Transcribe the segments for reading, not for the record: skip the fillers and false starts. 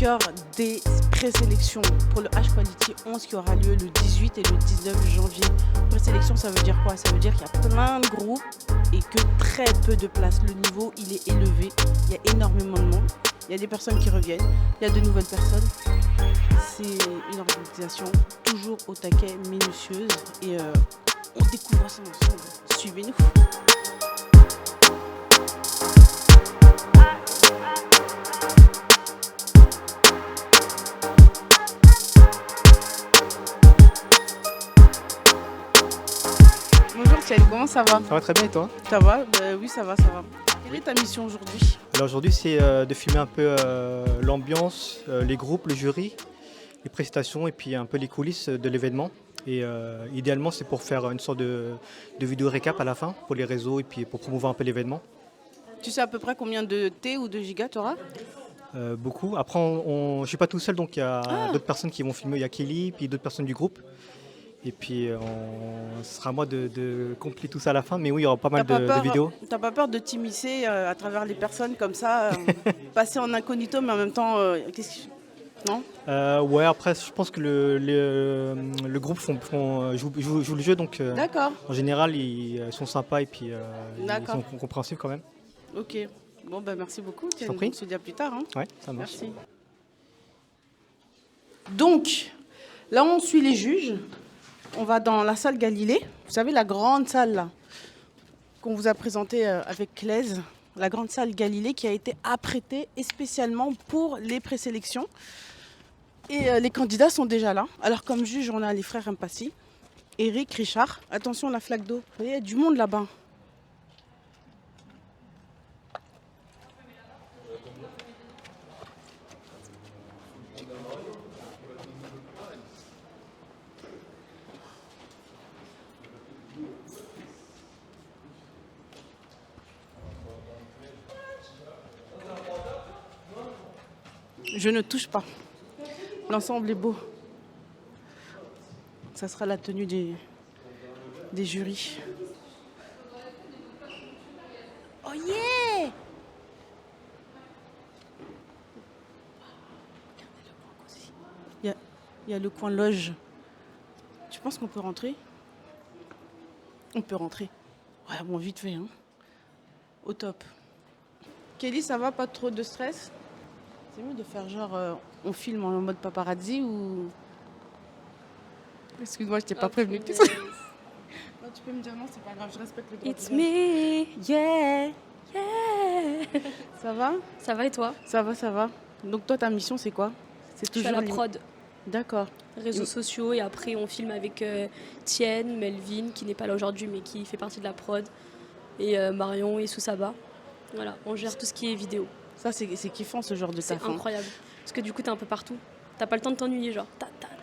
vainqueurs des présélections pour le H Quality 11 qui aura lieu le 18 et le 19 janvier. Présélection, ça veut dire quoi? Ça veut dire qu'il y a plein de groupes et que très peu de places. Le niveau, il est élevé. Il y a énormément de monde. Il y a des personnes qui reviennent. Il y a de nouvelles personnes. C'est une organisation toujours au taquet, minutieuse. Et on découvre ça ensemble. Suivez-nous. Bonjour Thierry, comment ça va? Ça va très bien et toi? Ça va? Oui, ça va, ça va. Quelle est ta mission aujourd'hui? Alors aujourd'hui c'est de filmer un peu l'ambiance, les groupes, le jury, les prestations et puis un peu les coulisses de l'événement. Et idéalement c'est pour faire une sorte de vidéo récap à la fin pour les réseaux et puis pour promouvoir un peu l'événement. Tu sais à peu près combien de T ou de gigas tu auras? Beaucoup. Après je ne suis pas tout seul donc il y a d'autres personnes qui vont filmer. Il y a Kelly puis d'autres personnes du groupe. Et puis ce sera à moi de compléter tout ça à la fin. Mais oui, il y aura pas mal de vidéos. T'as pas peur de t'immiscer à travers les personnes comme ça, passer en incognito, mais en même temps, non? Ouais, après je pense que le groupe joue le jeu. Donc D'accord. en général, ils sont sympas et puis ils sont compréhensifs quand même. Ok. Bon, ben merci beaucoup. Je t'en prie. On se dit à plus tard. Hein. Ouais, ça marche. Merci. Donc, là, on suit les juges. On va dans la salle Galilée. Vous savez, la grande salle là, qu'on vous a présentée avec Claise. La grande salle Galilée qui a été apprêtée spécialement pour les présélections. Et les candidats sont déjà là. Alors, comme juge, on a les frères Mpassi, Eric, Richard. Attention, la flaque d'eau. Vous voyez, il y a du monde là-bas. Je ne touche pas. L'ensemble est beau. Ça sera la tenue des jurys. Oh yeah! Il y a le coin loge. Tu penses qu'on peut rentrer? On peut rentrer. Ouais, bon, vite fait. Hein. Au top. Kelly, ça va? Pas trop de stress? C'est mieux de faire genre, on filme en mode paparazzi ou... Excuse-moi, je t'ai pas prévenu. Non, tu peux me dire non, c'est pas grave, je respecte le droit. It's me, yeah, yeah. Ça va? Ça va et toi? Ça va, ça va. Donc toi, ta mission, c'est quoi? C'est Je suis à la prod, D'accord. réseaux sociaux, et après on filme avec Tienne, Melvin, qui n'est pas là aujourd'hui, mais qui fait partie de la prod, et Marion et Soussaba. Voilà, on gère tout ce qui est vidéo. Ça, c'est kiffant, ce genre de taf. C'est incroyable, parce que du coup, t'es un peu partout. T'as pas le temps de t'ennuyer, genre.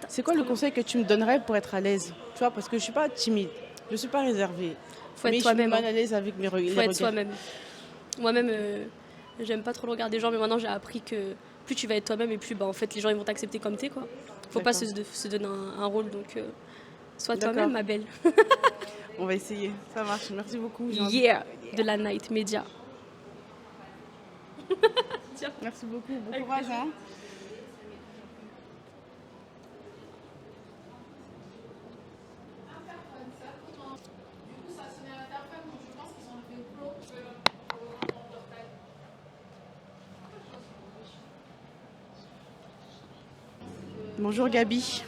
C'est quoi le conseil que tu me donnerais pour être à l'aise? Tu vois, parce que je suis pas timide, je suis pas réservée. Faut être mais toi-même. Je suis mal à l'aise avec mes regards. Faut être soi-même. Moi-même, j'aime pas trop le regard des gens, mais maintenant j'ai appris que plus tu vas être toi-même et plus en fait les gens ils vont t'accepter comme t'es, quoi. Faut pas se donner un rôle, donc sois toi-même, ma belle. On va essayer, ça marche. Merci beaucoup. Yeah, de la Night Media. Merci beaucoup, bon courage. Hein. Bonjour Gabi.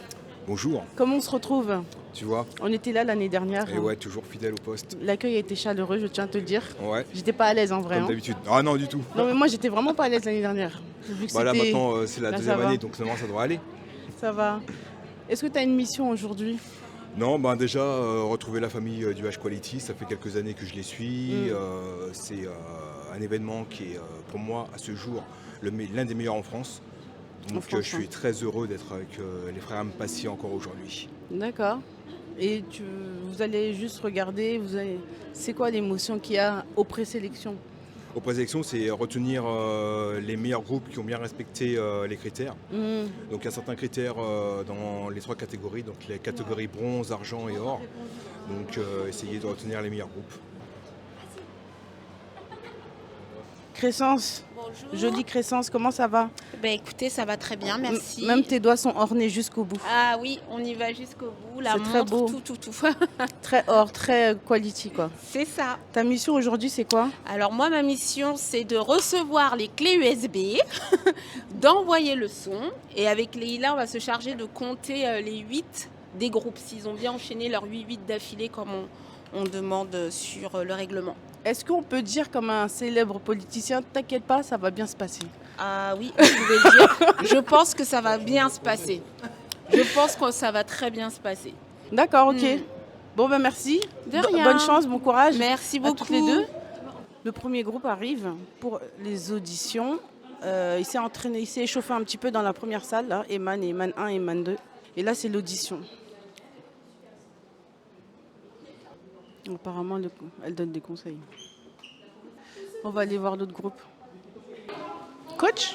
Bonjour. Comment on se retrouve? Tu vois? On était là l'année dernière. Et ouais, toujours fidèle au poste. L'accueil a été chaleureux, je tiens à te le dire. Ouais. J'étais pas à l'aise en vrai. Comme d'habitude. Ah non, du tout. Non, mais moi j'étais vraiment pas à l'aise l'année dernière. Vu que Bah là c'était... maintenant, c'est la Là, deuxième ça va. année, donc normalement ça devrait aller. Ça va. Est-ce que tu as une mission aujourd'hui? Non, bah déjà, retrouver la famille du H Quality, ça fait quelques années que je les suis. C'est un événement qui est pour moi à ce jour l'un des meilleurs en France. Donc je suis très heureux d'être avec les frères Mpassi encore aujourd'hui. D'accord. Et vous allez juste regarder, c'est quoi l'émotion qu'il y a aux présélections? Aux présélections, c'est retenir les meilleurs groupes qui ont bien respecté les critères. Donc il y a certains critères dans les 3 catégories, donc les catégories bronze, argent et or. Donc essayer de retenir les meilleurs groupes. Crescence, Bonjour. jolie Crescence, comment ça va? Ben écoutez, ça va très bien, merci. Même tes doigts sont ornés jusqu'au bout. Ah oui, on y va jusqu'au bout. La C'est très montre, beau. tout. Très or, très quality quoi. C'est ça. Ta mission aujourd'hui c'est quoi? Alors moi, ma mission, c'est de recevoir les clés USB, d'envoyer le son. Et avec Leïla, on va se charger de compter les 8 des groupes, s'ils ont bien enchaîné leurs 8 d'affilée comme on demande sur le règlement. Est-ce qu'on peut dire comme un célèbre politicien, t'inquiète pas, ça va bien se passer? Ah oui, vous pouvez le dire. Je pense que ça va bien se passer. Je pense que ça va très bien se passer. D'accord, ok. Bon ben merci. De rien. Bonne chance, bon courage. Merci À beaucoup. toutes les deux. Le premier groupe arrive pour les auditions. Il s'est entraîné, il s'est échauffé un petit peu dans la première salle, là, Eman 1 et Eman 2. Et là, c'est l'audition. Apparemment, elle donne des conseils. On va aller voir l'autre groupe. Coach?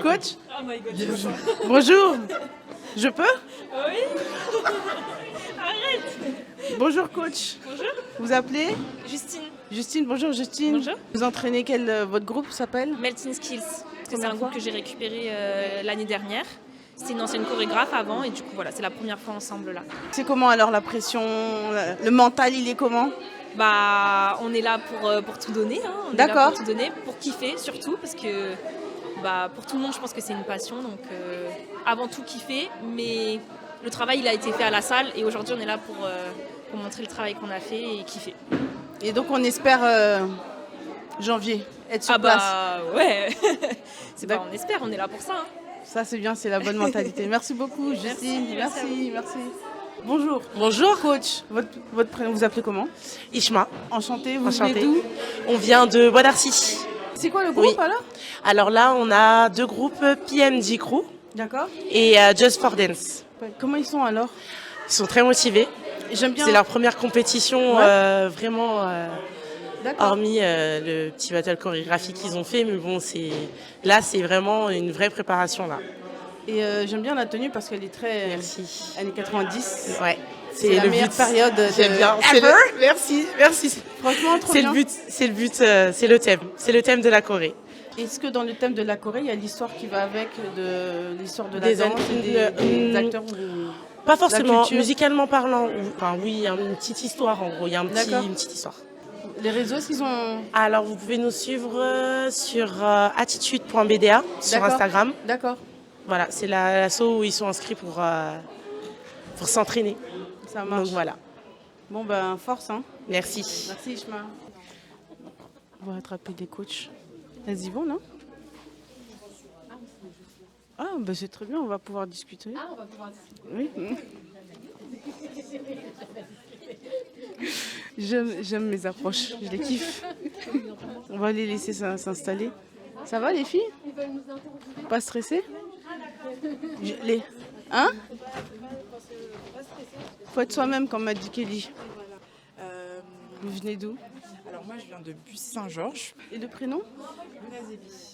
Coach? Bonjour. Je peux? Oui. Arrête. Bonjour coach. Bonjour. Vous appelez? Justine. Justine, bonjour Justine. Bonjour. Vous entraînez votre groupe s'appelle? Melting Skills. Parce que c'est Première un groupe fois que j'ai récupéré l'année dernière. C'était une ancienne chorégraphe avant et du coup voilà, c'est la première fois ensemble là. C'est comment alors la pression? Le mental il est comment? Bah on est là pour tout donner, hein. On est là D'accord. pour tout donner, pour kiffer surtout parce que bah, pour tout le monde je pense que c'est une passion donc avant tout kiffer mais le travail il a été fait à la salle et aujourd'hui on est là pour montrer le travail qu'on a fait et kiffer. Et donc on espère janvier être sur place. Bah ouais. C'est pas D'accord. on espère, on est là pour ça. Hein. Ça c'est bien, c'est la bonne mentalité. Merci beaucoup Justine. Merci Merci. Bonjour. Bonjour, Coach, votre prénom, vous appelez comment? Ishma. Enchanté, vous Enchantée. venez d'où? On vient de Bois d'Arcy. C'est quoi le groupe Oui. alors? Alors là, on a deux groupes, PMD Crew D'accord. et Just for Dance. Comment ils sont alors? Ils sont très motivés. J'aime bien. C'est leur première compétition, Ouais. vraiment, D'accord. hormis le petit battle chorégraphique qu'ils ont fait. Mais bon, là, c'est vraiment une vraie préparation là. Et j'aime bien la tenue parce qu'elle est très Merci. années 90. Ouais. C'est la le meilleure but. période. J'aime bien. Merci. Franchement, trop C'est bien. le but. C'est le but. C'est le thème. C'est le thème de la Corée. Est-ce que dans le thème de la Corée, il y a l'histoire qui va avec, de l'histoire de la Des danse et des acteurs Pas forcément, culture. musicalement parlant. Enfin, oui, il y a une petite histoire en gros. Il y a D'accord. une petite histoire. Les réseaux, s'ils ont... Alors, vous pouvez nous suivre sur attitude.bda sur D'accord. Instagram. D'accord, Voilà, c'est l'asso où ils sont inscrits pour s'entraîner. ça marche. Donc voilà. Bon, ben, force, hein. Merci. Merci, Ishma. On va attraper des coachs. Elles y vont, non? Ah, ben c'est très bien, on va pouvoir discuter. Ah, on va pouvoir discuter. Oui. J'aime mes approches, je les kiffe. On va les laisser s'installer. Ça va les filles? Pas stressées? Hein? Faut être soi-même comme m'a dit Kelly. Vous venez d'où? Alors moi je viens de Bussy-Saint-Georges. Et le prénom?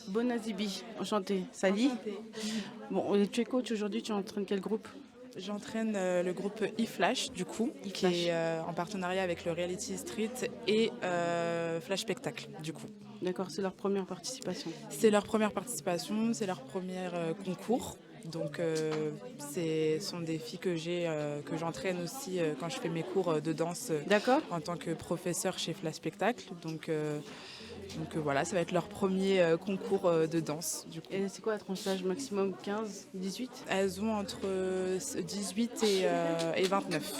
Bonazibi. Enchantée. Sally. Bon, tu es coach aujourd'hui, tu entraînes quel groupe? J'entraîne le groupe eFlash du coup, qui eFlash. est en partenariat avec le Reality Street et Flash Spectacle du coup. D'accord, c'est leur première participation. C'est leur première participation, c'est leur premier concours. Donc ce sont des filles que j'entraîne aussi quand je fais mes cours de danse D'accord. en tant que professeur chez Flash Spectacle. Donc voilà, ça va être leur premier concours de danse du coup. Et c'est quoi la tranche d'âge maximum? 15, 18? Elles ont entre 18 et 29.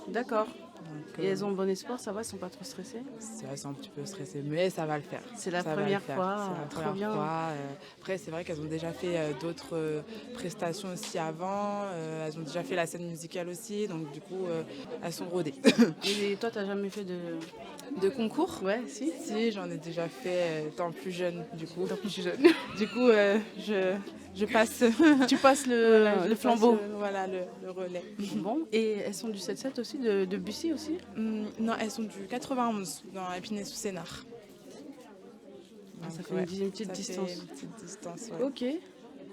D'accord. Donc, Et elles ont bon espoir, ça va, elles sont pas trop stressées? elles sont un petit peu stressées, mais ça va le faire. C'est la Ça va le première faire. fois, C'est la trop première bien. fois. Après, c'est vrai qu'elles ont déjà fait d'autres prestations aussi avant. Elles ont déjà fait la scène musicale aussi, donc du coup, elles sont rodées. Et toi, t'as jamais fait de... De concours? Ouais, si. Si, j'en ai déjà fait étant plus jeune, du coup. Du coup, Je passe tu passes voilà, je le passe, flambeau. voilà, le relais. Bon, et elles sont du 7-7 aussi, de Bussy aussi? Non, elles sont du 91, dans Épinay-sous-Sénart. Ça Donc, fait une petite ça distance. fait une petite distance, ouais. Ok.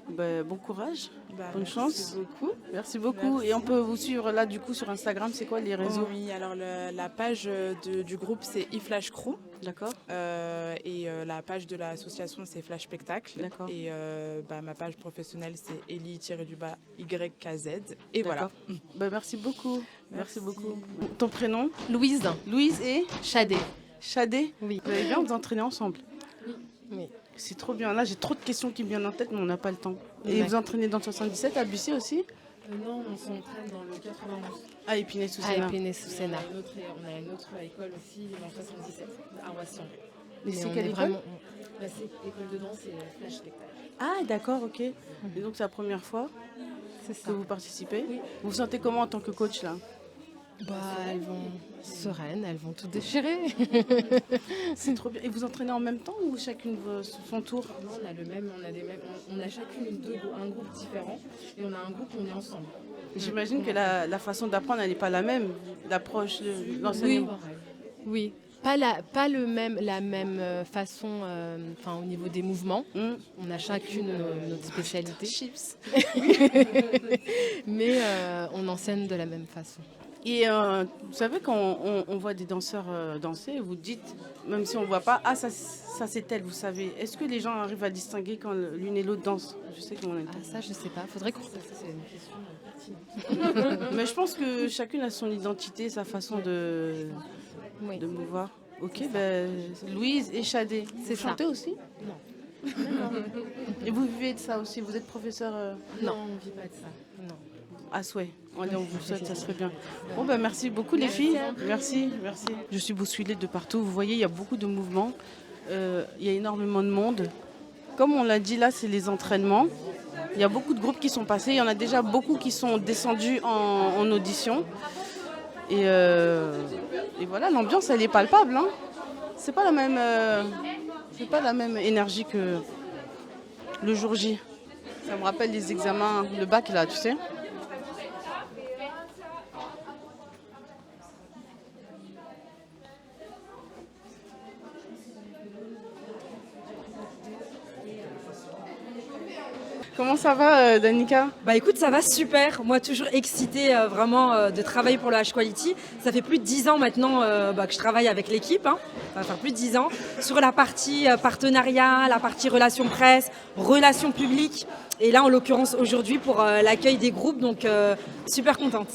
Bon courage, bonne Merci chance. beaucoup. Merci beaucoup. Merci. Et on peut vous suivre là du coup sur Instagram, c'est quoi les réseaux? Oui, alors la page du groupe c'est eFlash Crew. D'accord. Et la page de l'association c'est Flash Spectacle. D'accord. Et ma page professionnelle c'est Eli-YKZ. Et voilà. Bah, merci beaucoup. Merci Merci. beaucoup. Ton prénom? Louise, Louise et Chadé. Chadé? Oui. Vous allez bien vous entraîner ensemble? Oui. C'est trop bien. Là, j'ai trop de questions qui me viennent en tête, mais on n'a pas le temps. Et D'accord. vous entraînez dans le 77 à Bussy aussi? Non, on s'entraîne dans le 91. À Épinay-sous À Sénat. Épinay-sous-Sénat. On a une autre école aussi dans le 77, à Roissy. Mais c'est quelle école? C'est école de danse et Flash Spectacle. Ah, d'accord, ok. Et donc, c'est la première fois C'est ça. que vous participez? Oui. Vous vous sentez comment en tant que coach là? Elles vont sereines, elles vont tout déchirer. C'est trop bien. Et vous entraînez en même temps ou chacune son tour? Non, on a le même, on a chacune un groupe différent et on a un groupe où on est ensemble. J'imagine que la façon d'apprendre, elle n'est pas la même. L'approche, l'enseignement. Oui. Pas la même façon au niveau des mouvemts. On a chacune notre spécialité. Chips. Mais on enseigne de la même façon. Et vous savez, quand on voit des danseurs danser, vous dites, même si on ne voit pas, ah, ça c'est elle, vous savez. Est-ce que les gens arrivent à distinguer quand l'une et l'autre dansent? Je sais qu'on est. Ah, ça, je sais pas. Faudrait qu'on... C'est une question pertinente. Mais je pense que chacune a son identité, sa façon de mouvoir. Ok, Louise et Chadé. C'est ça. Chantez aussi? Non. Et vous vivez de ça aussi? Vous êtes professeur Non, on ne vit pas de ça. Non. à souhait. Allez, on vous le souhaite, ça serait bien. Bon, merci beaucoup les filles. Merci. Je suis bousculée de partout. Vous voyez, il y a beaucoup de mouvements. Il y a énormément de monde. Comme on l'a dit là, c'est les entraînements. Il y a beaucoup de groupes qui sont passés. Il y en a déjà beaucoup qui sont descendus en audition. Et voilà, l'ambiance, elle est palpable. Hein. C'est pas la même énergie que le jour J. Ça me rappelle les examens, le bac là, tu sais. Comment ça va, Danica? Bah écoute, ça va super. Moi, toujours excitée vraiment de travailler pour le H-Quality. Ça fait plus de 10 ans maintenant que je travaille avec l'équipe. Hein. Ça va faire plus de 10 ans. Sur la partie partenariat, la partie relations presse, relations publiques. Et là, en l'occurrence, aujourd'hui, pour l'accueil des groupes. Donc, super contente.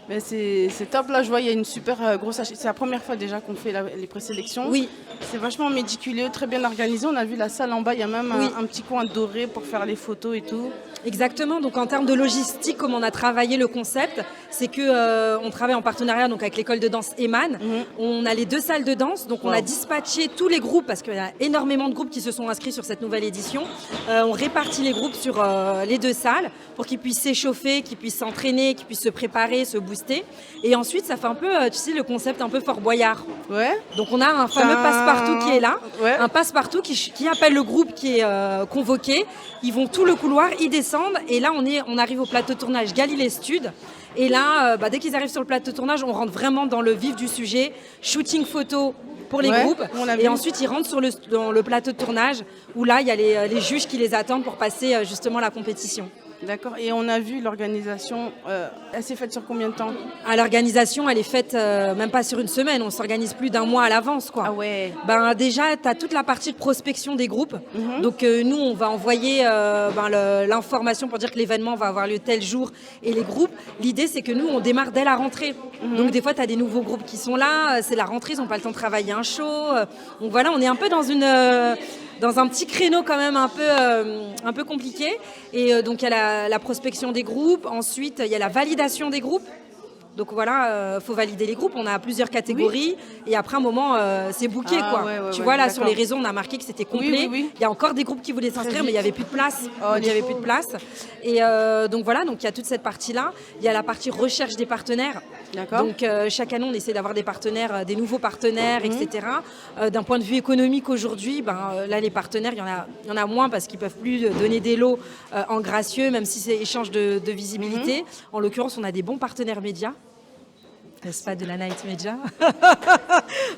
Mais c'est top, là je vois il y a une super grosse... C'est la première fois déjà qu'on fait les présélections. Oui. C'est vachement méticuleux, très bien organisé. On a vu la salle en bas, il y a même un petit coin doré pour faire les photos et tout. Exactement, donc en termes de logistique, comme on a travaillé le concept, c'est que on travaille en partenariat donc, avec l'école de danse Eman. On a les 2 salles de danse, donc on a dispatché tous les groupes, parce qu'il y a énormément de groupes qui se sont inscrits sur cette nouvelle édition. On répartit les groupes sur les 2 salles pour qu'ils puissent s'échauffer, qu'ils puissent s'entraîner, qu'ils puissent se préparer, se booster. Et ensuite, ça fait un peu, tu sais, le concept un peu Fort Boyard. Ouais. Donc on a un fameux passe-partout qui est là, un passe-partout qui appelle le groupe qui est convoqué. Ils vont tout le couloir, ils descendent et là on arrive au plateau de tournage Galilée Stud. Et là, dès qu'ils arrivent sur le plateau de tournage, on rentre vraiment dans le vif du sujet, shooting photo pour les groupes. Et ensuite, ils rentrent dans le plateau de tournage où là, il y a les juges qui les attendent pour passer justement la compétition. D'accord. Et on a vu l'organisation, elle s'est faite sur combien de temps? L'organisation, elle est faite même pas sur une semaine. On s'organise plus d'1 mois à l'avance, quoi. Ah ouais. Déjà, tu as toute la partie de prospection des groupes. Donc, nous, on va envoyer l'information pour dire que l'événement va avoir lieu tel jour. Et les groupes, l'idée, c'est que nous, on démarre dès la rentrée. Donc, des fois, tu as des nouveaux groupes qui sont là. C'est la rentrée, ils n'ont pas le temps de travailler un show. Donc, voilà, on est un peu dans un petit créneau quand même un peu compliqué. Et donc, il y a la prospection des groupes. Ensuite, il y a la validation des groupes. Donc voilà, faut valider les groupes. On a plusieurs catégories. Et après un moment, c'est booké, quoi. Tu vois, là, sur les réseaux, on a marqué que c'était complet. Il y a encore des groupes qui voulaient s'inscrire, mais il n'y avait plus de place. Et donc voilà, donc il y a toute cette partie-là. Il y a la partie recherche des partenaires. Donc chaque année, on essaie d'avoir des partenaires, des nouveaux partenaires, etc. D'un point de vue économique aujourd'hui, là, les partenaires, il y en a moins parce qu'ils ne peuvent plus donner des lots en gracieux, même si c'est échange de visibilité. En l'occurrence, on a des bons partenaires médias. n'est-ce pas, de la Night Media.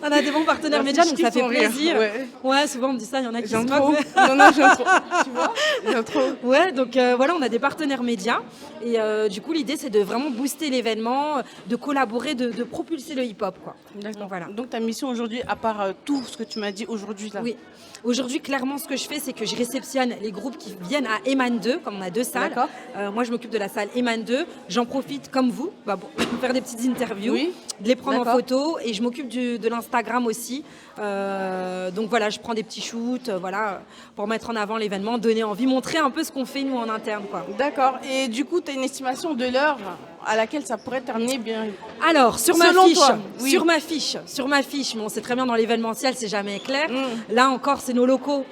On a des bons partenaires médias, donc ça fait plaisir. Ouais, souvent on me dit ça, il y en a qui se moquent. Non, j'aime trop. Tu vois, j'aime trop. Ouais, donc voilà, on a des partenaires médias. Et du coup, l'idée, c'est de vraiment booster l'événement, de collaborer, de propulser le hip-hop, quoi. D'accord. Voilà. Donc ta mission aujourd'hui, à part tout ce que tu m'as dit aujourd'hui là. Oui. Aujourd'hui, clairement, ce que je fais, c'est que je réceptionne les groupes qui viennent à Eman 2, comme on a 2 salles. D'accord. Moi, je m'occupe de la salle Eman 2. J'en profite, comme vous, pour faire des petites interviews, de les prendre en photo. Et je m'occupe de l'Instagram aussi. Donc voilà, je prends des petits shoots pour mettre en avant l'événement, donner envie, montrer un peu ce qu'on fait, nous, en interne, quoi. D'accord. Et du coup, tu as une estimation de l'heure à laquelle ça pourrait terminer bien? Alors, sur ma fiche, Toi, mais on sait très bien dans l'événementiel, c'est jamais clair. Là encore, c'est nos locaux.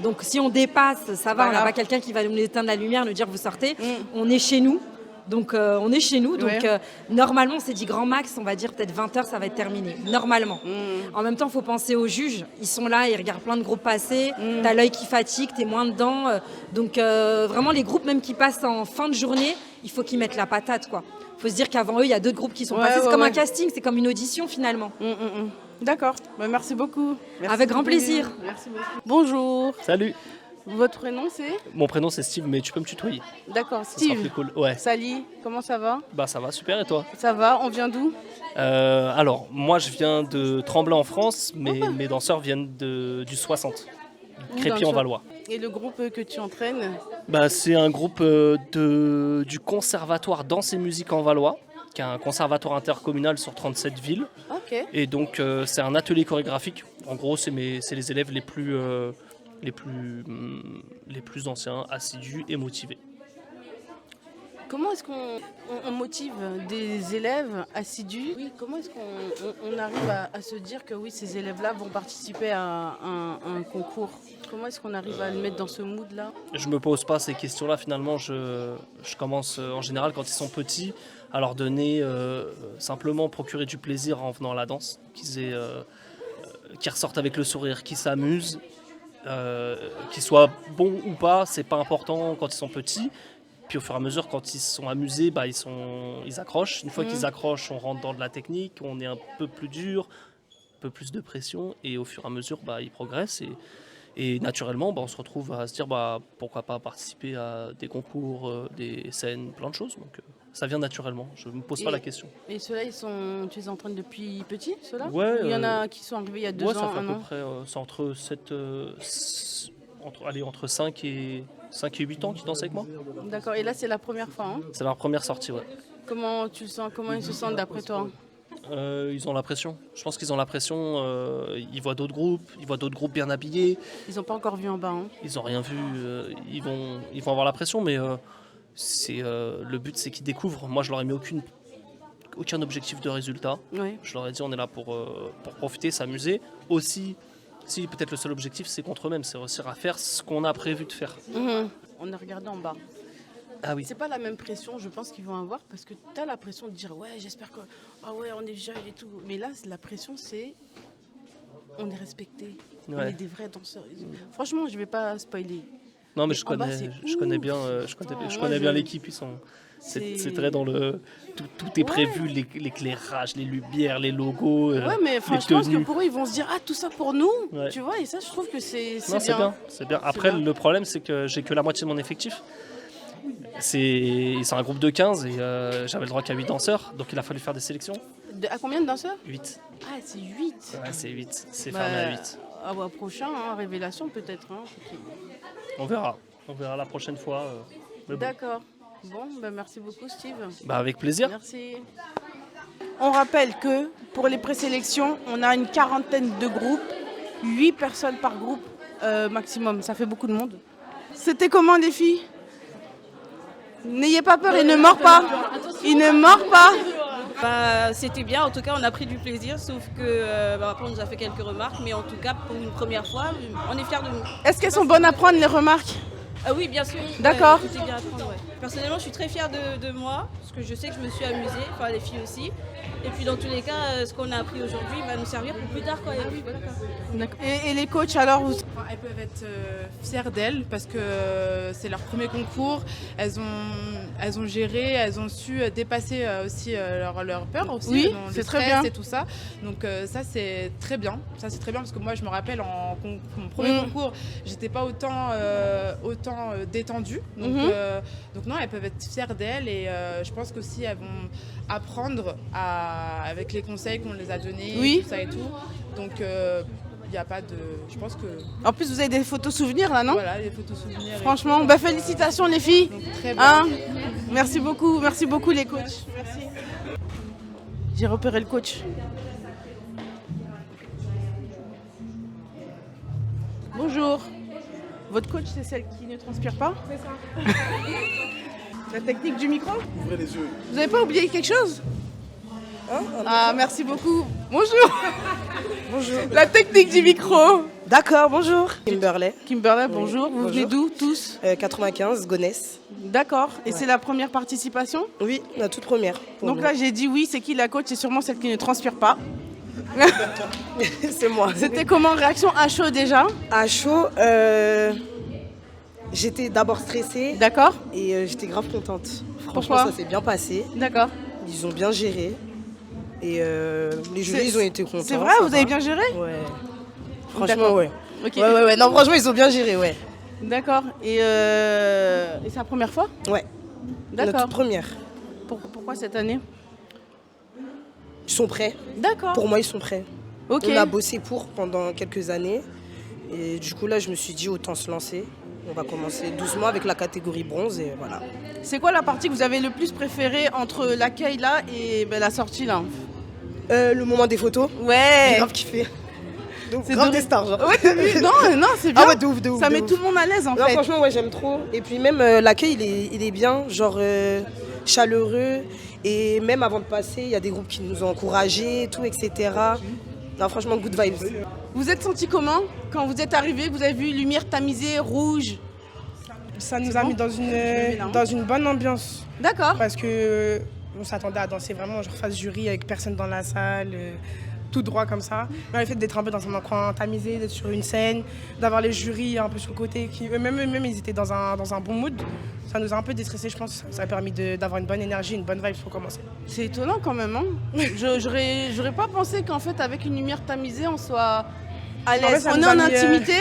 Donc si on dépasse, ça va, on n'a pas quelqu'un qui va nous éteindre la lumière, nous dire vous sortez. On est chez nous. Donc normalement c'est dit grand max, on va dire peut-être 20h ça va être terminé, normalement. En même temps il faut penser aux juges, ils sont là, ils regardent plein de groupes passer, t'as l'œil qui fatigue, t'es moins dedans. Donc vraiment les groupes même qui passent en fin de journée, il faut qu'ils mettent la patate quoi. Faut se dire qu'avant eux il y a d'autres groupes qui sont passés, c'est comme un casting, c'est comme une audition finalement. D'accord, merci beaucoup. Merci. Avec grand plaisir. Merci beaucoup. Bonjour. Salut. Votre prénom c'est? Mon prénom c'est Steve, mais tu peux me tutoyer. D'accord, Ça sera Steve. plus cool. Ouais. Sally, comment ça va? Bah ça va, super, et toi? Ça va, on vient d'où? Alors, moi je viens de Tremblay en France, mais mes danseurs viennent du 60, Crépy en Valois. Et le groupe que tu entraînes? Bah, c'est un groupe du Conservatoire Danse et Musique en Valois, qui est un conservatoire intercommunal sur 37 villes. Ok. Et donc c'est un atelier chorégraphique. En gros, c'est les élèves les plus anciens, assidus et motivés. Comment est-ce qu'on motive des élèves assidus? Oui, comment est-ce qu'on arrive à se dire que oui, ces élèves-là vont participer à un concours? Comment est-ce qu'on arrive à le mettre dans ce mood-là? Je me pose pas ces questions-là. Finalement, je commence en général quand ils sont petits à leur donner simplement procurer du plaisir en venant à la danse, qu'ils ressortent avec le sourire, qu'ils s'amusent. Qu'ils soient bons ou pas, c'est pas important quand ils sont petits. Puis au fur et à mesure, quand ils sont amusés, ils accrochent. Une fois qu'ils accrochent, on rentre dans de la technique, on est un peu plus dur, un peu plus de pression, et au fur et à mesure, ils progressent. Et naturellement, on se retrouve à se dire pourquoi pas participer à des concours, des scènes, plein de choses. Donc ça vient naturellement, je ne me pose pas la question. Et ceux-là, tu les entraînes depuis petit, ceux-là? Ouais. Il y en a qui sont arrivés il y a 2 ans, ça fait à un peu an. près, c'est entre 5 et 8 ans qu'ils dansent avec moi. D'accord, et là c'est la première fois, hein? C'est leur première sortie, ouais. Comment tu le sens? Comment ils se sentent d'après toi? Ils ont la pression. Je pense qu'ils ont la pression. Ils voient d'autres groupes bien habillés. Ils n'ont pas encore vu en bas, hein? Ils n'ont rien vu. Ils vont avoir la pression, mais le but c'est qu'ils découvrent. Moi je leur ai mis aucun objectif de résultat. Oui. Je leur ai dit on est là pour profiter, s'amuser. Aussi, si peut-être le seul objectif c'est contre eux-mêmes, c'est réussir à faire ce qu'on a prévu de faire. On a regardé en bas. Ah oui. C'est pas la même pression, je pense, qu'ils vont avoir, parce que tu as la pression de dire ouais, j'espère que on est jeune et tout. Mais là, la pression, c'est on est respecté, on est des vrais danseurs. Franchement, je vais pas spoiler. Non, mais je connais bien l'équipe. C'est très dans le tout est prévu, l'éclairage, les lumières, les logos. Ouais, mais je pense que pour eux, ils vont se dire tout ça pour nous, tu vois. Et ça, je trouve que c'est bien. C'est bien. Après, le problème, c'est que j'ai que la moitié de mon effectif. C'est un groupe de 15 et j'avais le droit qu'à 8 danseurs, donc il a fallu faire des sélections. À combien de danseurs? 8. Ah, c'est 8. Ouais, c'est 8. C'est fermé à 8. Prochain, révélation peut-être. On verra la prochaine fois. D'accord. Bon, merci beaucoup Steve. Avec plaisir. Merci. On rappelle que pour les présélections, on a une quarantaine de groupes, 8 personnes par groupe maximum. Ça fait beaucoup de monde. C'était comment les filles? N'ayez pas peur, il ne mord pas. Il ne mord pas. C'était bien, en tout cas on a pris du plaisir, sauf que après on nous a fait quelques remarques, mais en tout cas pour une première fois, on est fiers de nous. Est-ce qu'elles sont bonnes à prendre les remarques? Ah oui, bien sûr. D'accord. Tout est bien à prendre, ouais. Personnellement, je suis très fière de moi, parce que je sais que je me suis amusée, enfin les filles aussi. Et puis dans tous les cas, ce qu'on a appris aujourd'hui va nous servir pour plus tard. Quoi. Et puis, voilà, quoi. D'accord. Et les coachs alors Elles peuvent être fières d'elles parce que c'est leur premier concours. Elles ont géré, elles ont su dépasser aussi leur peur aussi. Oui, le c'est très stress bien. et tout ça. Donc ça c'est très bien. Ça c'est très bien parce que moi je me rappelle mon premier concours, j'étais pas autant détendue. Donc non, elles peuvent être fières d'elles et je pense qu'aussi elles vont apprendre avec les conseils qu'on les a donnés, Oui. tout ça et tout. Donc il n'y a pas de... Je pense que... En plus, vous avez des photos souvenirs là, non? Voilà, des photos souvenirs. Franchement, bah, félicitations les filles. Donc, très bien. Hein, merci beaucoup les coachs. Merci. J'ai repéré le coach. Bonjour. Votre coach, c'est celle qui ne transpire pas? C'est ça. La technique du micro? Ouvrez les yeux. Vous n'avez pas oublié quelque chose? Ah, merci beaucoup. Bonjour. Bonjour. La technique du micro. D'accord, bonjour. Kimberley. Kimberley, bonjour. Vous venez d'où tous? 95, Gonesse. D'accord. Et Ouais. c'est la première participation? Oui, la toute première. Donc là, j'ai dit oui, c'est qui la coach? C'est sûrement celle qui ne transpire pas. C'est moi. C'était comment? Réaction à chaud déjà? À chaud, j'étais d'abord stressée. D'accord. Et j'étais grave contente. Franchement, Pourquoi? ça s'est bien passé. D'accord. Ils ont bien géré. Et les jurys, ils ont été contents. C'est vrai, ça vous va. avez bien géré? Ouais. Franchement, D'accord. ouais. Ok. Ouais. Non, franchement, ils ont bien géré, ouais. D'accord. Et c'est la première fois? Ouais. D'accord. La toute première. Pourquoi cette année? Ils sont prêts. D'accord. Pour moi, ils sont prêts. Ok. On a bossé pendant quelques années. Et du coup, là, je me suis dit, autant se lancer. On va commencer doucement avec la catégorie bronze et voilà. C'est quoi la partie que vous avez le plus préférée entre l'accueil là et la sortie là? Le moment des photos. Ouais. J'ai grave kiffé. Donc, C'est grave de- des stars, genre. Ouais, t'as vu? Non, c'est bien. Ah ouais, de ouf. Ça de met ouf. tout le monde à l'aise en Non, fait. franchement, ouais, j'aime trop. Et puis même l'accueil, il est bien, genre chaleureux. Et même avant de passer, il y a des groupes qui nous ont encouragés, tout, etc. Non, franchement, good vibes. Vous êtes senti comment quand vous êtes arrivé? Vous avez vu lumière tamisée, rouge? Ça nous a mis dans une bonne ambiance. D'accord. Parce que on s'attendait à danser vraiment genre face jury avec personne dans la salle, tout droit comme ça. Mais le fait d'être un peu dans un coin tamisé, d'être sur une scène, d'avoir les jurys un peu sur le côté, qui eux-mêmes ils étaient dans un bon mood, ça nous a un peu déstressés, je pense. Ça a permis d'avoir une bonne énergie, une bonne vibe pour commencer. C'est étonnant quand même, hein. J'aurais pas pensé qu'en fait avec une lumière tamisée on soit à En fait, l'aise. ça On nous est a en mis, intimité.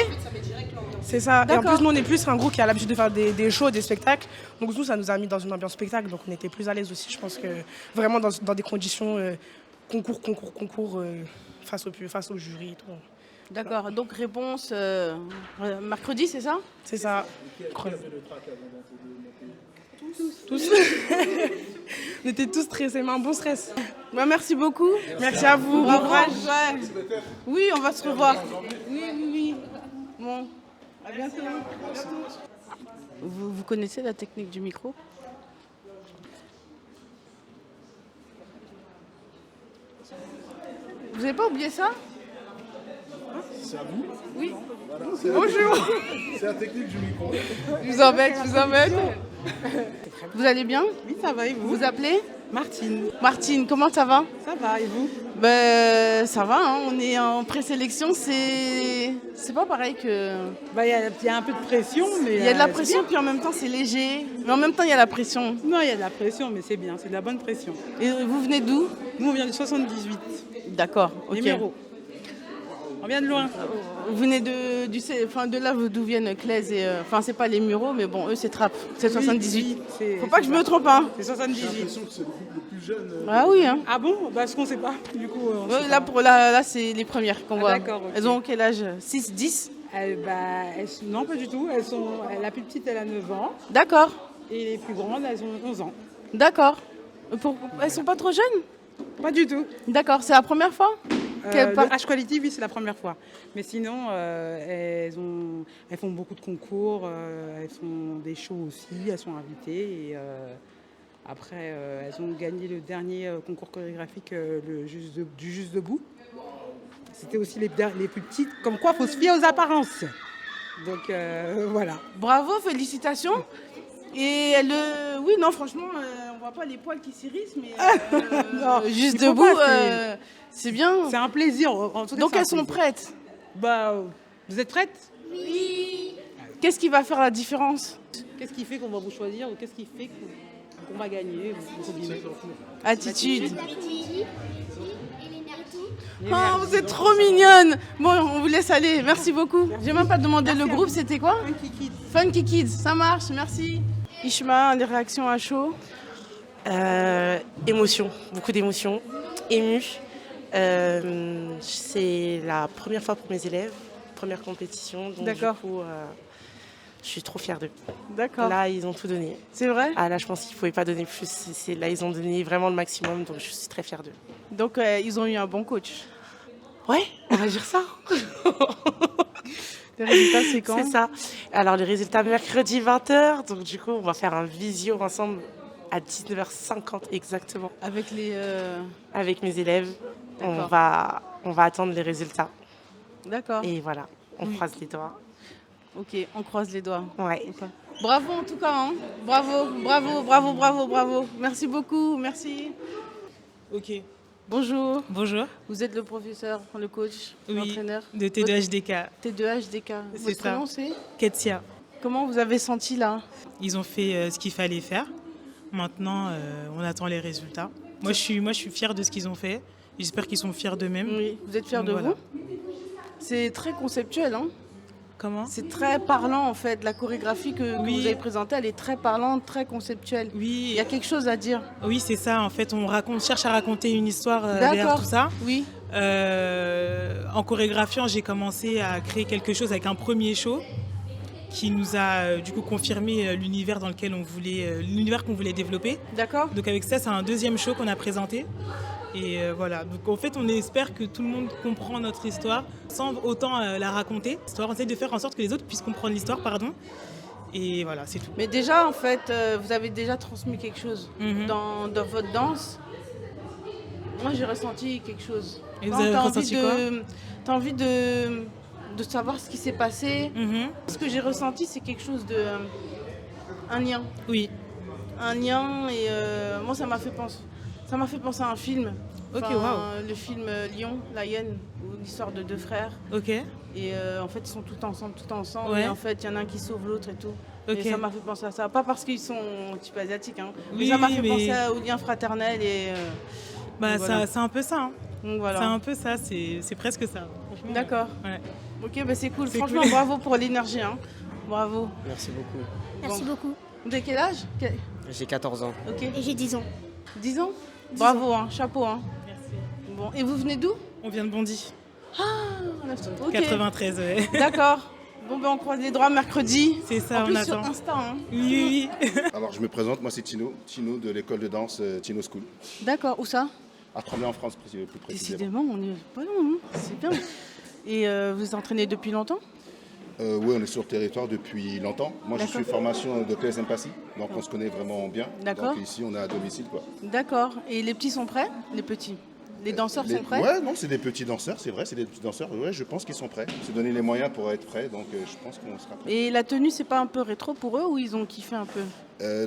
C'est ça. Et en D'accord. plus, nous, on est plus un groupe qui a l'habitude de faire des shows, des spectacles. Donc nous, ça nous a mis dans une ambiance spectacle. Donc on était plus à l'aise aussi, je pense que vraiment dans des conditions concours, face au jury et tout. D'accord. Donc réponse mercredi, c'est ça? C'est ça. Tous. On était tous stressés, mais un bon stress. Bah, merci beaucoup. Merci à vous. Bon Bon courage. courage. Oui, on va se revoir. Oui. Bon, à bientôt. Vous connaissez la technique du micro? Vous n'avez pas oublié ça? C'est à vous? Oui. Voilà. Bonjour. C'est la technique du micro. Je vous embête. Vous allez bien? Oui, ça va et vous? Vous appelez? Martine. Martine, comment ça va? Ça va et vous? Ben, ça va, hein, on est en présélection, c'est pas pareil que... Bah, il y a un peu de pression, mais... Il y a de la c'est pression, bien. puis en même temps c'est léger, mais en même temps il y a la pression. Non, il y a de la pression, mais c'est bien, c'est de la bonne pression. Et vous venez d'où? Nous, on vient du 78. D'accord, ok. Numéro. On vient de loin. Vous venez de là d'où viennent Claise et... Enfin, c'est pas les Mureaux, mais bon, eux c'est Trappes, c'est 78. Faut pas que je me trompe, hein. C'est 78. J'ai l'impression que c'est le groupe le plus jeune. Ah oui, hein. Ah bon? Bah, ce qu'on sait pas, du coup. on sait Là, pas. là c'est les premières qu'on voit. D'accord, ok. Elles ont quel âge? 6, 10? Non, pas du tout. La plus petite, elle a 9 ans. D'accord. Et les plus grandes, elles ont 11 ans. D'accord. Elles sont pas trop jeunes? Pas du tout. D'accord, c'est la première fois? Le H-Quality, oui, c'est la première fois. Mais sinon, elles font beaucoup de concours, elles font des shows aussi, elles sont invitées. Et après, elles ont gagné le dernier concours chorégraphique du Juste Debout. C'était aussi les plus petites. Comme quoi, il faut se fier aux apparences. Donc voilà. Bravo, félicitations. Et oui, non, franchement, on voit pas les poils qui s'irissent, mais Non, juste il faut debout, pas, c'est bien. C'est un plaisir. En tout cas, Donc c'est un elles sont plaisir. prêtes. Bah, vous êtes prêtes? Oui. Qu'est-ce qui va faire la différence? Qu'est-ce qui fait qu'on va vous choisir ou qu'est-ce qui fait qu'on va gagner? Attitude. Oh, vous êtes trop mignonne. Bon, on vous laisse aller. Merci beaucoup. J'ai même pas demandé le groupe, c'était quoi? Funky Kids. Funky Kids, ça marche, merci. Ishma, les réactions à chaud? Émotion, beaucoup d'émotions, émue. C'est la première fois pour mes élèves, première compétition. Donc D'accord. Du coup, je suis trop fière d'eux. D'accord. Là, ils ont tout donné. C'est vrai? Ah, là, je pense qu'ils ne pouvaient pas donner plus. Là, ils ont donné vraiment le maximum, donc je suis très fière d'eux. Donc, ils ont eu un bon coach. Ouais, on va dire ça. Les résultats, c'est quand? C'est ça. Alors, les résultats, mercredi 20h. Donc, du coup, on va faire un visio ensemble à 19h50 exactement. Avec les... Avec mes élèves. On D'accord. va attendre les résultats. D'accord. Et voilà, on croise les doigts. Ok, on croise les doigts. Ouais. Ok. Bravo en tout cas. Hein. Bravo, bravo, bravo, bravo, bravo. Merci beaucoup, merci. Ok. Bonjour. Bonjour. Vous êtes le professeur, le coach, Oui, l'entraîneur de T2HDK. T2HDK. C'est Votre ça. prénom c'est? Ketsia. Comment vous avez senti là? Ils ont fait ce qu'il fallait faire. Maintenant, on attend les résultats. Moi, je suis fière de ce qu'ils ont fait. J'espère qu'ils sont fiers d'eux-mêmes. Oui. Vous êtes fiers de voilà. vous? C'est très conceptuel, hein? Comment? C'est très parlant en fait. La chorégraphie que vous avez présentée, elle est très parlante, très conceptuelle. Oui. Il y a quelque chose à dire. Oui, c'est ça. En fait, on cherche à raconter une histoire derrière tout ça. Oui. En chorégraphiant, j'ai commencé à créer quelque chose avec un premier show qui nous a du coup confirmé l'univers dans lequel l'univers qu'on voulait développer. D'accord. Donc avec ça, c'est un deuxième show qu'on a présenté. Et voilà, donc en fait on espère que tout le monde comprend notre histoire sans autant la raconter. On essaie de faire en sorte que les autres puissent comprendre l'histoire, pardon. Et voilà, c'est tout. Mais déjà en fait, vous avez déjà transmis quelque chose dans votre danse. Moi j'ai ressenti quelque chose. Et vous avez ressenti quoi? T'as envie de savoir ce qui s'est passé. Ce que j'ai ressenti c'est quelque chose de... un lien. Oui. Un lien et moi ça m'a fait penser. Ça m'a fait penser à un film. Ok, Enfin, waouh. Le film Lion, l'histoire de deux frères. Ok. Et en fait, ils sont tout ensemble. Ouais. Et en fait, il y en a un qui sauve l'autre et tout. Ok. Et ça m'a fait penser à ça. Pas parce qu'ils sont un petit peu asiatiques, hein. Oui, mais ça m'a fait mais- penser au lien fraternel. Et, Bah, donc voilà. c'est un peu ça. Hein. Donc voilà. C'est un peu ça, c'est presque ça. Franchement. D'accord. Ouais. Ok, bah c'est cool. C'est Franchement, cool. bravo pour l'énergie. Hein. Bravo. Merci beaucoup. Merci beaucoup. Vous avez quel âge? J'ai 14 ans. Ok. Et j'ai 10 ans. 10 ans? Bravo, hein. Chapeau. Hein. Merci. Bon. Et vous venez d'où? On vient de Bondy. Ah, ok. 93, ouais. D'accord. Bon, ben on croise les doigts mercredi. C'est ça, en plus, on sur attend. Insta. Hein. Oui. Alors je me présente, moi c'est Tino de l'école de danse Tino School, D'accord, où ça? à Tremblay en France plus précisément. Décidément, on est pas loin, hein. C'est bien. Et vous êtes entraîné depuis longtemps? Oui, on est sur le territoire depuis longtemps. Moi je suis formation de PS Empathy, donc on se connaît vraiment bien. D'accord. Donc ici on est à domicile quoi. D'accord. Et les petits sont prêts? Les petits? Les danseurs sont prêts? Ouais, non, c'est des petits danseurs, c'est vrai, c'est des petits danseurs. Ouais, je pense qu'ils sont prêts. On s'est donné les moyens pour être prêts, donc je pense qu'on sera prêts. Et la tenue, c'est pas un peu rétro pour eux ou ils ont kiffé un peu?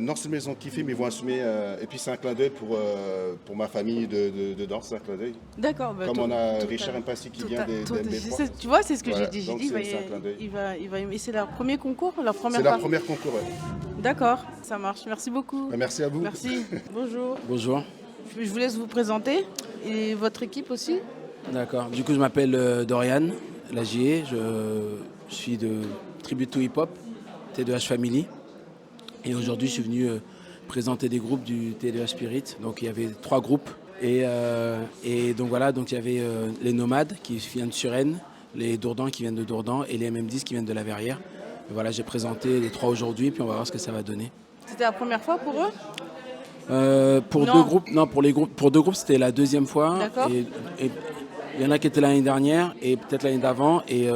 Non seulement ils ont kiffé, mais ils vont assumer. Et puis c'est un clin d'œil pour ma famille de danse, c'est un clin d'œil. D'accord. Bah, Comme tout- on a tout Richard à- Empassi qui tout vient à- des tout à- MB3. Tu vois, c'est ce que Voilà, j'ai dit. donc J'ai dit, c'est un clin d'œil. il va. Et c'est leur premier concours, leur première C'est la part. première concours, ouais. D'accord, ça marche. Merci beaucoup. Merci à vous. Merci. Bonjour. Bonjour. Je vous laisse vous présenter. Et votre équipe aussi? D'accord. Du coup, je m'appelle Dorian Lagier. Je suis de Tribute to Hip Hop, T2H Family. Et aujourd'hui, je suis venu présenter des groupes du T2H Spirit. Donc, il y avait 3 groupes. Et donc, voilà. Donc, il y avait les Nomades qui viennent de Suresnes, les Dourdans qui viennent de Dourdan et les MM10 qui viennent de la Verrière. Et voilà, j'ai présenté les 3 aujourd'hui. Puis, on va voir ce que ça va donner. C'était la première fois pour eux? Pour Non. 2 groupes, non, pour 2 groupes, c'était la 2e fois. D'accord. Et il y en a qui étaient l'année dernière et peut-être l'année d'avant. Et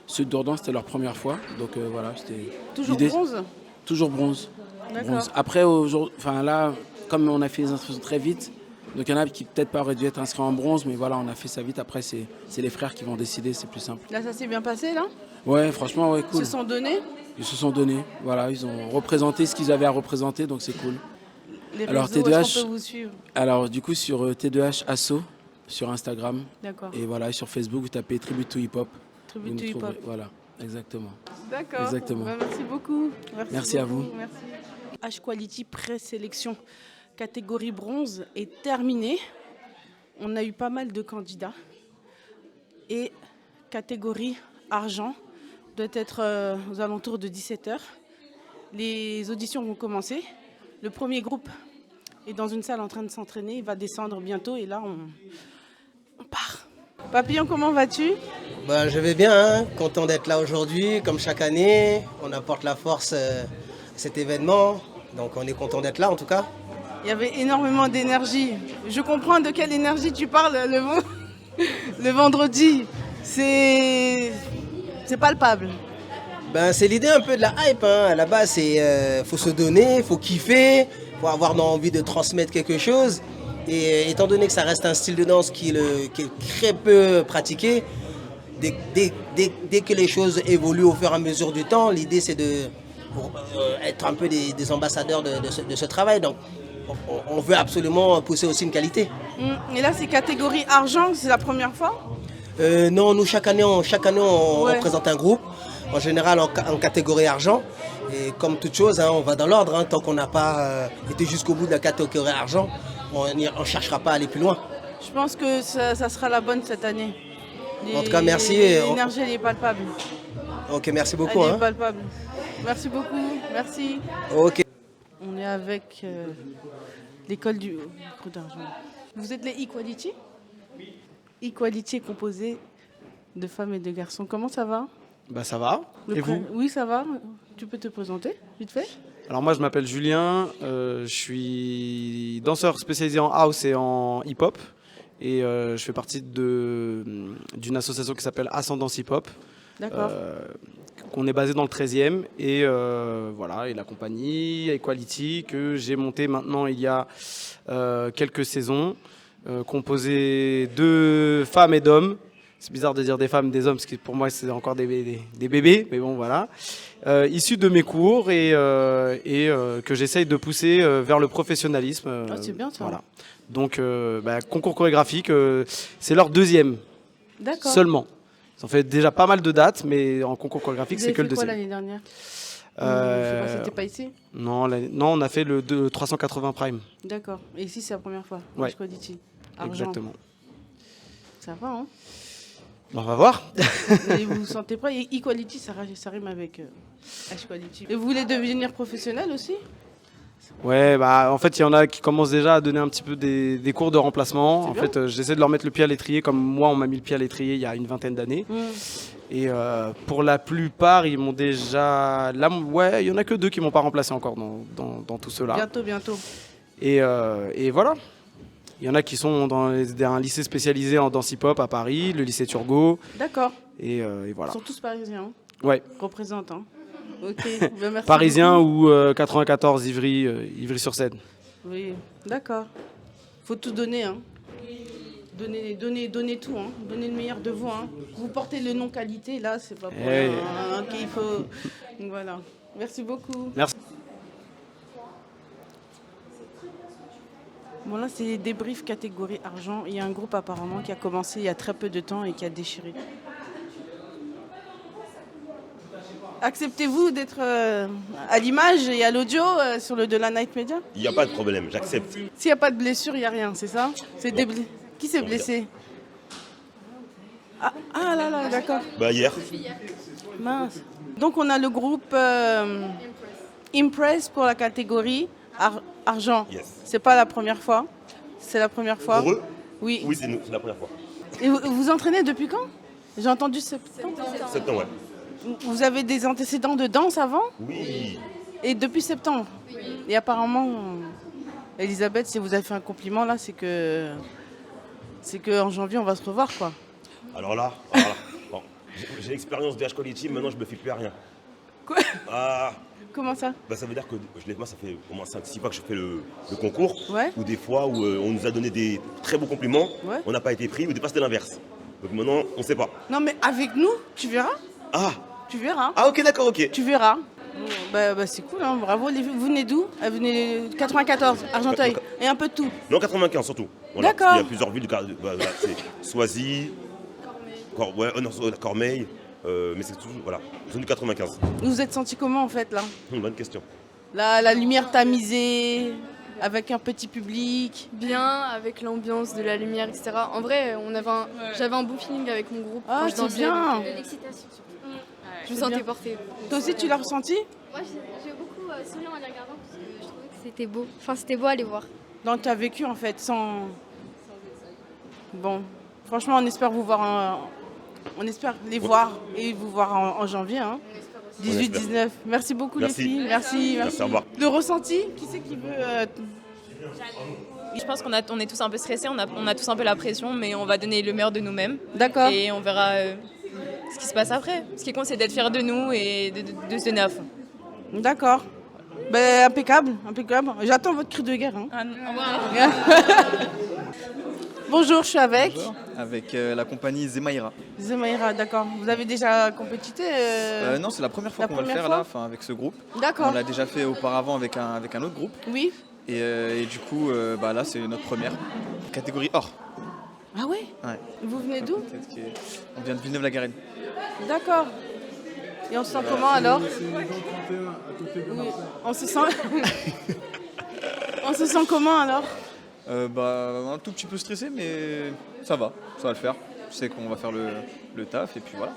ceux de Dourdan, c'était leur première fois. Donc voilà, c'était. Toujours l'idée- bronze? Toujours bronze. D'accord. Bronze. Après, aujourd'hui, enfin là, comme on a fait les instructions très vite, Donc il y en a qui peut-être pas auraient dû être inscrits en bronze, mais voilà, on a fait ça vite. Après, c'est les frères qui vont décider, c'est plus simple. Là, ça s'est bien passé, là? Ouais, franchement, ouais, cool. Ils se sont donnés? Ils se sont donnés, voilà, ils ont représenté ce qu'ils avaient à représenter, donc c'est cool. Les Alors, réseaux, est-ce qu'on peut vous suivre? Alors du coup sur T2H Asso sur Instagram. D'accord. Et voilà, sur Facebook, vous tapez Tribute to Hip Hop. Tribute Vous to nous Hip Hop. trouverez. Voilà, exactement. D'accord. Exactement. Bah, merci beaucoup. Merci à vous. Merci. H-Quality présélection catégorie bronze est terminée. On a eu pas mal de candidats. Et catégorie argent doit être aux alentours de 17h. Les auditions vont commencer. Le premier groupe est dans une salle en train de s'entraîner. Il va descendre bientôt et là, on part. Papillon, comment vas-tu? Je vais bien, hein. Content d'être là aujourd'hui. Comme chaque année, on apporte la force à cet événement. Donc on est content d'être là en tout cas. Il y avait énormément d'énergie. Je comprends de quelle énergie tu parles le vendredi. C'est palpable. C'est l'idée un peu de la hype. Hein. À la base, c'est faut se donner, faut kiffer, faut avoir envie de transmettre quelque chose. Et étant donné que ça reste un style de danse qui est très peu pratiqué, dès que les choses évoluent au fur et à mesure du temps, l'idée c'est pour être un peu des ambassadeurs de ce travail. Donc on veut absolument pousser aussi une qualité. Et là c'est catégorie argent, c'est la première fois? Non, nous chaque année on représente un groupe, en général en catégorie argent. Et comme toute chose, hein, on va dans l'ordre, hein, tant qu'on n'a pas été jusqu'au bout de la catégorie argent, on ne cherchera pas à aller plus loin. Je pense que ça sera la bonne cette année. En tout cas, merci. L'énergie, elle est palpable. Ok, merci beaucoup. Elle est palpable. Merci beaucoup. Merci. Ok. On est avec l'école du micro d'argent. Vous êtes les Equality? Equality est composé de femmes et de garçons. Comment ça va? Ça va. Et vous? Oui, ça va. Tu peux te présenter, vite fait? Alors moi, je m'appelle Julien. Je suis danseur spécialisé en house et en hip-hop. Et je fais partie d'une association qui s'appelle Ascendance Hip Hop. D'accord. Qu'on est basé dans le 13e. Et voilà, et la compagnie Equality que j'ai montée maintenant il y a quelques saisons, composée de femmes et d'hommes. C'est bizarre de dire des femmes, des hommes, parce que pour moi, c'est encore des bébés, mais bon, voilà. Issus de mes cours et que j'essaye de pousser vers le professionnalisme. C'est bien ça. Voilà. Donc, concours chorégraphique, c'est leur deuxième seulement. Ils ont fait déjà pas mal de dates, mais en concours chorégraphique, c'est que le deuxième. Vous avez fait quoi l'année dernière? C'était pas ici? Non, on a fait le 380 Prime. D'accord. Et ici, c'est la première fois? Ouais. Exactement. Ça va, hein? On va voir. Et vous vous sentez prêt? Et Equality, ça rime avec H-Quality. Et vous voulez devenir professionnel aussi? Ouais, en fait, il y en a qui commencent déjà à donner un petit peu des cours de remplacement. En fait, j'essaie de leur mettre le pied à l'étrier comme moi, on m'a mis le pied à l'étrier il y a une vingtaine d'années. Et pour la plupart, ils m'ont déjà... Là, ouais, il y en a que 2 qui m'ont pas remplacé encore dans tout cela. Bientôt. Et voilà. Il y en a qui sont dans un lycée spécialisé en danse hip-hop à Paris, le lycée Turgot. D'accord. Et voilà. Ils sont tous parisiens. Hein? Ouais. Représentants. Ok. Merci. Parisien ou 94 Ivry-sur-Seine. Oui, d'accord. Faut tout donner. Hein. Donnez tout. Hein. Donnez le meilleur de vous. Hein. Vous portez le nom qualité, là, c'est pas pour rien, hein, qu'il faut. Donc, voilà. Merci beaucoup. Merci. Bon là c'est débrief catégorie argent. Il y a un groupe apparemment qui a commencé il y a très peu de temps et qui a déchiré. Acceptez-vous d'être à l'image et à l'audio sur le de la Night Media? Il n'y a pas de problème, j'accepte. S'il n'y a pas de blessure, il n'y a rien, c'est ça? C'est Qui s'est blessé? Ah là, d'accord. Hier. Mince. Donc on a le groupe Impress pour la catégorie argent. Yes. C'est pas la première fois? C'est la première fois? Pour eux? Oui. Oui, c'est la première fois. Et vous entraînez depuis quand? J'ai entendu septembre. Septembre, ouais. Vous avez des antécédents de danse avant? Oui. Et depuis septembre? Et apparemment, Elisabeth, si vous avez fait un compliment là, c'est que en janvier on va se revoir quoi. Alors là, bon, j'ai l'expérience de H-Quality, maintenant je me fie plus à rien. Quoi? Ah. Comment ça? Bah, ça veut dire que moi, ça fait au moins 5-6 fois que je fais le concours. Ouais. Ou des fois où on nous a donné des très beaux compliments, Ouais. on n'a pas été pris, ou des fois c'était l'inverse. Donc maintenant, on ne sait pas. Non, mais avec nous, tu verras. Ah. Tu verras. Ah, ok, d'accord, ok. Tu verras. Bah, c'est cool, hein, bravo. Vous venez d'où? Vous venez de 94, Argenteuil, et un peu de tout. Non, 95 surtout. Voilà, D'accord. parce qu'il y a plusieurs villes. Voilà, c'est Soisy, Cormeilles, mais c'est toujours. Voilà, ils sont du 95. Vous vous êtes senti comment en fait là? Bonne question. La lumière tamisée, avec un petit public. Bien, avec l'ambiance de la lumière, etc. En vrai, j'avais un bon feeling avec mon groupe. Ah, quand je c'est dansais, bien. donc, L'excitation. je me C'est sentais bien. portée. Toi aussi, tu l'as ressenti? Moi, j'ai beaucoup souri en les regardant parce que je trouvais que c'était beau. Enfin, c'était beau à les voir. Donc, tu as vécu en fait sans. Bon, franchement, on espère vous voir. On espère les voir et vous voir en janvier. Hein. 18-19. Merci beaucoup Merci. les filles. Merci. Merci, au revoir. Le ressenti, qui c'est qui veut. Je pense qu'on est tous un peu stressés, on a tous un peu la pression, mais on va donner le meilleur de nous-mêmes. D'accord. Et on verra ce qui se passe après. Ce qui compte, c'est d'être fiers de nous et de se donner à fond. D'accord. Ben, impeccable, impeccable. J'attends votre cri de guerre. Hein. Bonjour, je suis avec. Bonjour. Avec la compagnie Zemaïra. Zemaïra, d'accord. Vous avez déjà compétité Non, c'est la première fois qu'on va le faire là, avec ce groupe. D'accord. On l'a déjà fait auparavant avec un autre groupe. Oui. Et du coup, là, c'est notre première catégorie or. Ah ouais? Ouais. Vous venez d'où? On vient de Villeneuve-la-Garenne. D'accord. Et on se sent comment alors? Oui. On se sent. On se sent comment alors? Un tout petit peu stressé, mais ça va le faire. Je sais qu'on va faire le taf et puis voilà.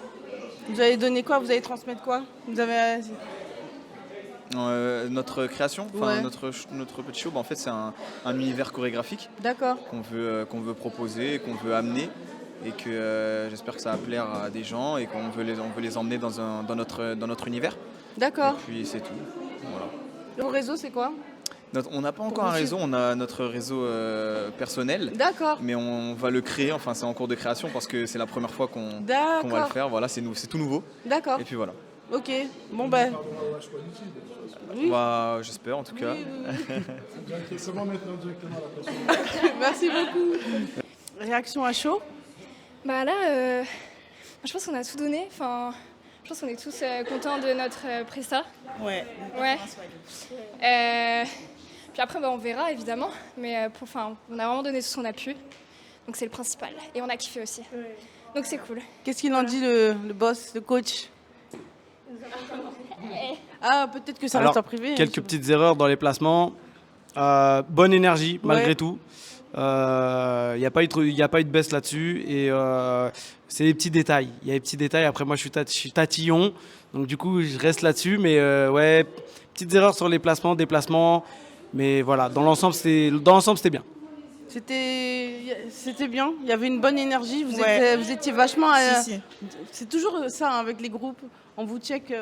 Vous allez donner quoi? Vous allez transmettre quoi? Vous avez. Notre création, Ouais. notre petit show, en fait c'est un univers chorégraphique. D'accord. Qu'on veut proposer, qu'on veut amener et que j'espère que ça va plaire à des gens et qu'on veut les emmener dans notre univers. D'accord. Et puis c'est tout. Voilà. Le réseau, c'est quoi? On n'a pas encore un réseau, on a notre réseau personnel. D'accord. Mais on va le créer, enfin c'est en cours de création parce que c'est la première fois qu'on va le D'accord. faire. Voilà, c'est tout nouveau. D'accord. Et puis voilà. Ok. Bon ben. Oui. Bah, j'espère en tout cas. Merci beaucoup. Réaction à chaud? Bah là, je pense qu'on a tout donné. Enfin, je pense qu'on est tous contents de notre presta. Ouais. Ouais. Puis après, on verra évidemment. Mais on a vraiment donné tout ce qu'on a pu. Donc c'est le principal. Et on a kiffé aussi. Donc c'est cool. Qu'est-ce qu'il en dit le boss, le coach? Ah, peut-être que ça reste en privé. Quelques petites erreurs dans les placements. Bonne énergie, malgré Ouais. tout. Il n'y a pas eu de baisse là-dessus. Et c'est les petits détails. Il y a les petits détails. Après, moi, je suis tatillon. Donc, du coup, je reste là-dessus. Mais ouais, petites erreurs sur les placements, déplacements. Mais voilà, dans l'ensemble, c'était bien. C'était bien, il y avait une bonne énergie, vous Ouais. étiez vachement... Si. C'est toujours ça hein, avec les groupes, on vous check.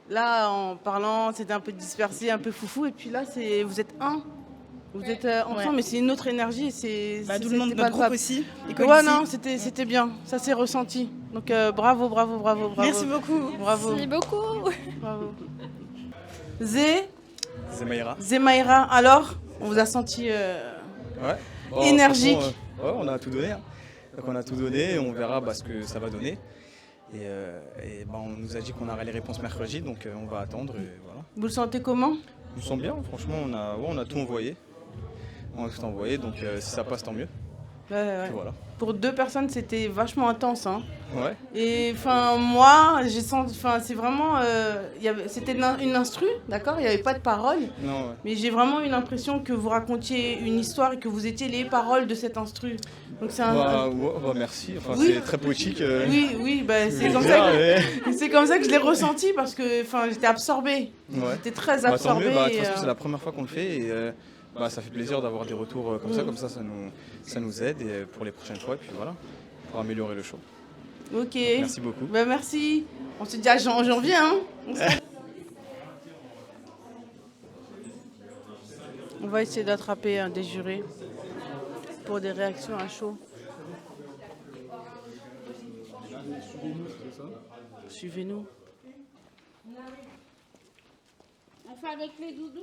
Là, en parlant, c'était un peu dispersé, un peu foufou, et puis là, vous êtes un. Vous êtes ensemble, Ouais. mais c'est une autre énergie. Tout le monde, c'était notre groupe palpable. aussi. Ouais, non, c'était bien, ça s'est ressenti. Donc bravo. Merci beaucoup. Bravo. Merci beaucoup. Bravo. Zemaïra. Zemaïra, alors, on vous a senti Ouais. énergique. Ouais, on a tout donné. Hein. Donc on a tout donné et on verra ce que ça va donner. Et on nous a dit qu'on aurait les réponses mercredi, donc on va attendre. Et voilà. Vous le sentez comment? On se sent bien, franchement, on a tout envoyé. On a tout envoyé, donc si ça passe, tant mieux. Ouais. Puis voilà. Pour 2 personnes, c'était vachement intense. Hein. Ouais. Et moi, j'ai senti, c'est vraiment, c'était une instru, d'accord. Il n'y avait pas de paroles. Non, ouais. Mais j'ai vraiment eu l'impression que vous racontiez une histoire et que vous étiez les paroles de cette instru. Donc c'est Merci. Enfin, Oui. c'est très poétique. Oui, c'est je comme veux ça. dire, C'est comme ça que je l'ai ressenti parce que, j'étais absorbée. Ouais. J'étais très Tant mieux, absorbée. de toute façon, c'est la première fois qu'on le fait et ça fait plaisir d'avoir des retours comme ça ça nous aide et pour les prochaines fois et puis voilà, pour améliorer le show. Ok. Merci beaucoup. Merci. On se dit à janvier, hein. On va essayer d'attraper des jurés pour des réactions à chaud. Suivez-nous. On fait avec les doudous,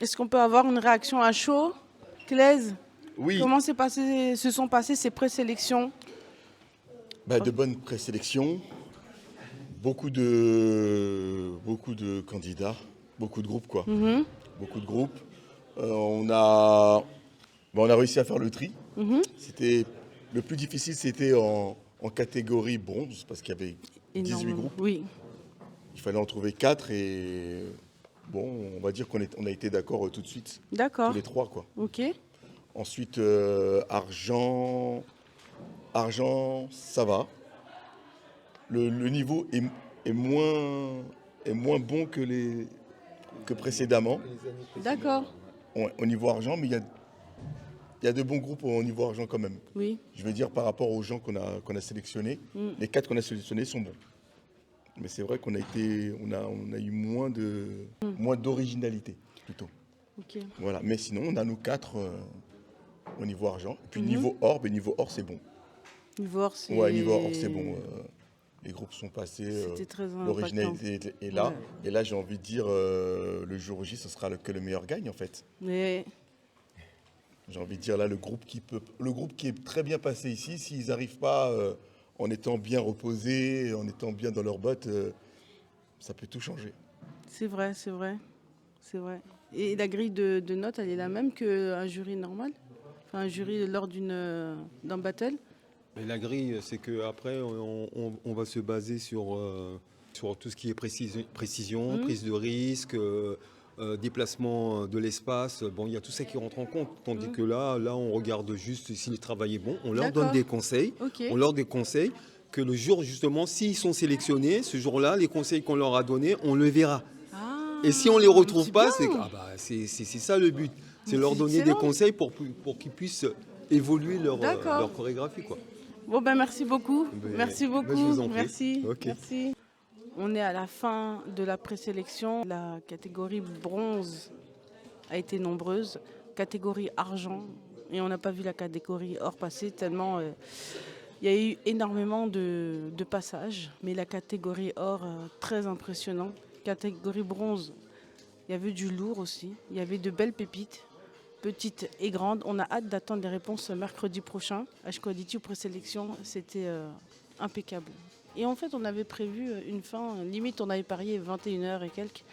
Est-ce qu'on peut avoir une réaction à chaud? Claise? Oui. Comment se sont passées ces présélections? De bonnes présélections, beaucoup de candidats, beaucoup de groupes quoi. Beaucoup de groupes. On a réussi à faire le tri. C'était le plus difficile, c'était en catégorie bronze parce qu'il y avait 18 groupes. Oui. Il fallait en trouver 4 et on va dire qu'on a été d'accord tout de suite. D'accord. Tous les 3 quoi. Ok. Ensuite argent, ça va. Le niveau est moins bon que précédemment. D'accord. Au niveau argent, mais il y a de bons groupes au niveau argent quand même. Oui. Je veux dire par rapport aux gens qu'on a sélectionnés, les 4 qu'on a sélectionnés sont bons. Mais c'est vrai qu'on a eu moins d'originalité plutôt. Ok. Voilà. Mais sinon, on a nos 4 au niveau argent. Et puis niveau or, c'est bon. Niveau or, c'est... Ouais, niveau or, c'est bon. Les groupes sont passés. C'était très l'originalité est là. Ouais. Et là, j'ai envie de dire, le jour J, ce sera que le meilleur gagne en fait. Mais... J'ai envie de dire là, le groupe qui est très bien passé ici, s'ils n'arrivent pas en étant bien reposés, en étant bien dans leurs bottes, ça peut tout changer. C'est vrai. C'est vrai. Et la grille de notes, elle est la même qu'un jury normal? Enfin, un jury lors d'un battle? Mais la grille, c'est qu'après, on va se baser sur tout ce qui est précision, prise de risque, déplacement de l'espace. Bon, il y a tout ça qui rentre en compte. Tandis que là, on regarde juste si le travail est bon. On leur donne des conseils. Okay. On leur donne des conseils que le jour, justement, s'ils sont sélectionnés, ce jour-là, les conseils qu'on leur a donnés, on le verra. Et si on ne les retrouve pas, c'est ça le but. C'est leur donner des conseils pour qu'ils puissent évoluer leur chorégraphie, quoi. Merci beaucoup. Merci beaucoup. Je vous en prie. Merci. Okay. Merci. On est à la fin de la présélection. La catégorie bronze a été nombreuse. Catégorie argent. Et on n'a pas vu la catégorie or passer tellement il y a eu énormément de passages. Mais la catégorie or, très impressionnant. Catégorie bronze, il y avait du lourd aussi. Il y avait de belles pépites, petites et grandes. On a hâte d'attendre les réponses mercredi prochain. H-Quality ou présélection, c'était impeccable. Et en fait, on avait prévu une fin, limite on avait parié 21h et quelques.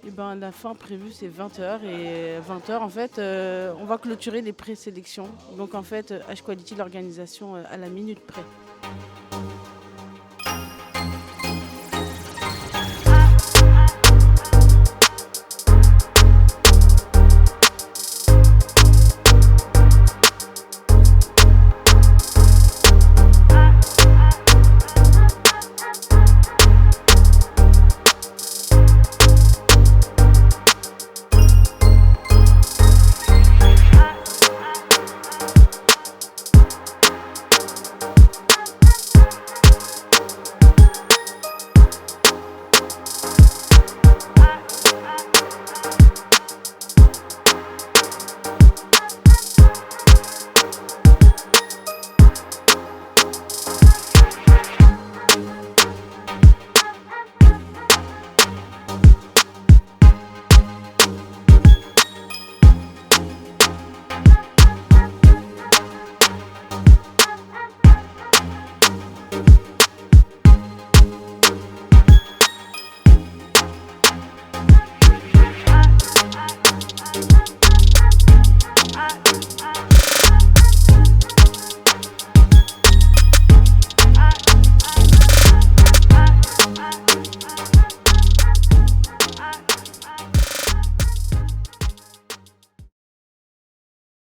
Et la fin prévue c'est 20h. Et 20h, en fait, on va clôturer les présélections. Donc en fait, H-Quality, l'organisation à la minute près.